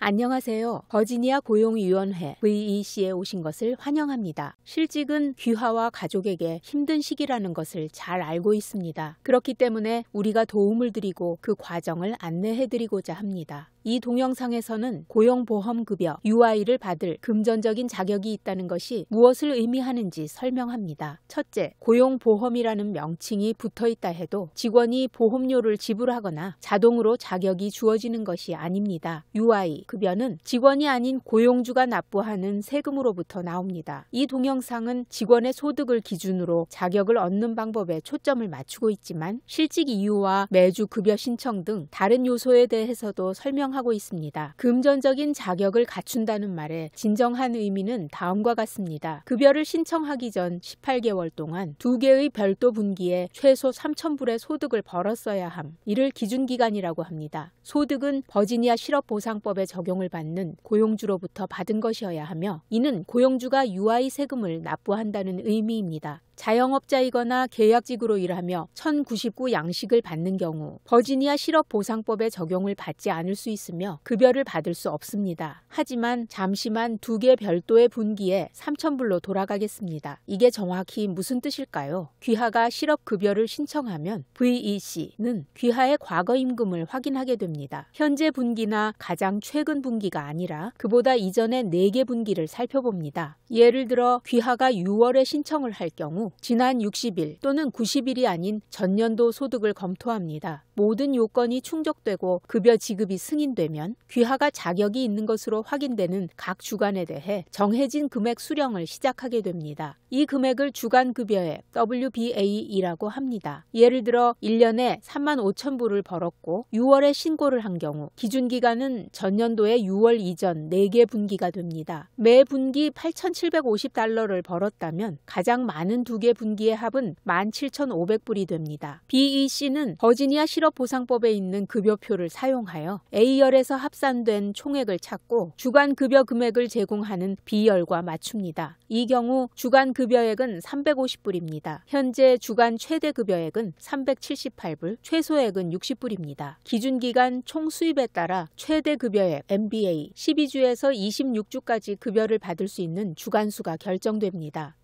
안녕하세요. 버지니아 고용위원회 VEC에 오신 것을 환영합니다. 실직은 귀하와 가족에게 힘든 시기라는 것을 잘 알고 있습니다. 그렇기 때문에 우리가 도움을 드리고 그 과정을 안내해드리고자 합니다. 이 동영상에서는 고용보험급여 UI를 받을 금전적인 자격이 있다는 것이 무엇을 의미하는지 설명합니다. 첫째, 고용보험이라는 명칭이 붙어있다 해도 직원이 보험료를 지불하거나 자동으로 자격이 주어지는 것이 아닙니다. UI, 급여는 직원이 아닌 고용주가 납부하는 세금으로부터 나옵니다. 이 동영상은 직원의 소득을 기준으로 자격을 얻는 방법에 초점을 맞추고 있지만 실직 이유와 매주 급여 신청 등 다른 요소에 대해서도 설명하고 있습니다. 금전적인 자격을 갖춘다는 말의 진정한 의미는 다음과 같습니다. 급여를 신청하기 전 18개월 동안 2개의 별도 분기에 최소 3,000불의 소득을 벌었어야 함. 이를 기준기간이라고 합니다. 소득은 버지니아 실업보상법에 적용을 받는 고용주로부터 받은 것이어야 하며 이는 고용주가 UI 세금을 납부한다는 의미입니다. 자영업자이거나 계약직으로 일하며 1099 양식을 받는 경우 버지니아 실업보상법의 적용을 받지 않을 수 있으며 급여를 받을 수 없습니다. 하지만 잠시만 2개 별도의 분기에 3,000불로 돌아가겠습니다. 이게 정확히 무슨 뜻일까요? 귀하가 실업급여를 신청하면 VEC는 귀하의 과거 임금을 확인하게 됩니다. 현재 분기나 가장 최근 분기가 아니라 그보다 이전의 4개 분기를 살펴봅니다. 예를 들어 귀하가 6월에 신청을 할 경우 지난 60일 또는 90일이 아닌 전년도 소득을 검토합니다. 모든 요건이 충족되고 급여 지급이 승인되면 귀하가 자격이 있는 것으로 확인되는 각 주간에 대해 정해진 금액 수령을 시작하게 됩니다. 이 금액을 주간급여액 WBA이라고 합니다. 예를 들어 1년에 35,000불을 벌었고 6월에 신고를 한 경우 기준기간은 전년도의 6월 이전 4개 분기가 됩니다. 매 분기 8,750달러를 벌었다면 가장 많은 2개 분기의 합은 17,500불이 됩니다. BEC는 버지니아 실업보상법에 있는 급여표를 사용하여 A열에서 합산된 총액을 찾고 주간급여 금액을 제공하는 B열과 맞춥니다. 이 경우 주간급여액은 350불입니다. 현재 주간 최대급여액은 378불, 최소액은 60불입니다. 기준기간 총 수입에 따라 최대급여액 MBA 12주에서 26주까지 급여를 받을 수 있는 주간수가 결정됩니다.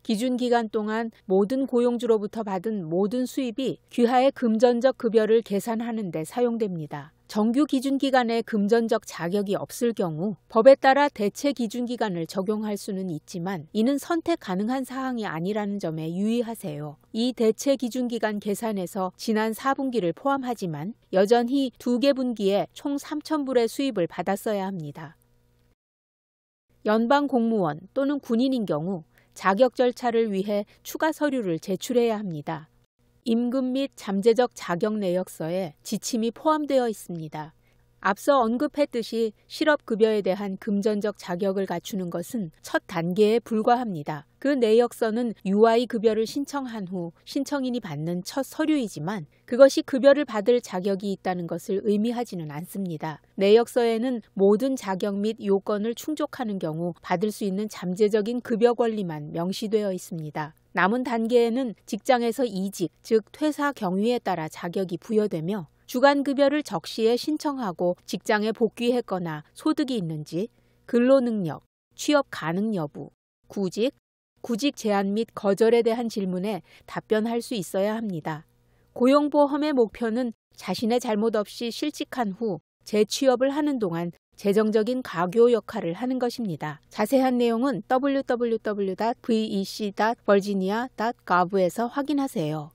기준기간 동안 모든 고용주로부터 받은 모든 수입이 귀하의 금전적 급여를 계산하는 데 사용됩니다. 정규 기준기간에 금전적 자격이 없을 경우 법에 따라 대체 기준기간을 적용할 수는 있지만 이는 선택 가능한 사항이 아니라는 점에 유의하세요. 이 대체 기준기간 계산에서 지난 4분기를 포함하지만 여전히 2개 분기에 총 3,000불의 수입을 받았어야 합니다. 연방 공무원 또는 군인인 경우 자격 절차를 위해 추가 서류를 제출해야 합니다. 임금 및 잠재적 자격 내역서에 지침이 포함되어 있습니다. 앞서 언급했듯이 실업급여에 대한 금전적 자격을 갖추는 것은 첫 단계에 불과합니다. 그 내역서는 UI 급여를 신청한 후 신청인이 받는 첫 서류이지만 그것이 급여를 받을 자격이 있다는 것을 의미하지는 않습니다. 내역서에는 모든 자격 및 요건을 충족하는 경우 받을 수 있는 잠재적인 급여 권리만 명시되어 있습니다. 남은 단계에는 직장에서 이직, 즉 퇴사 경위에 따라 자격이 부여되며 주간급여를 적시에 신청하고 직장에 복귀했거나 소득이 있는지, 근로능력, 취업 가능 여부, 구직 제한 및 거절에 대한 질문에 답변할 수 있어야 합니다. 고용보험의 목표는 자신의 잘못 없이 실직한 후 재취업을 하는 동안 재정적인 가교 역할을 하는 것입니다. 자세한 내용은 www.vec.virginia.gov에서 확인하세요.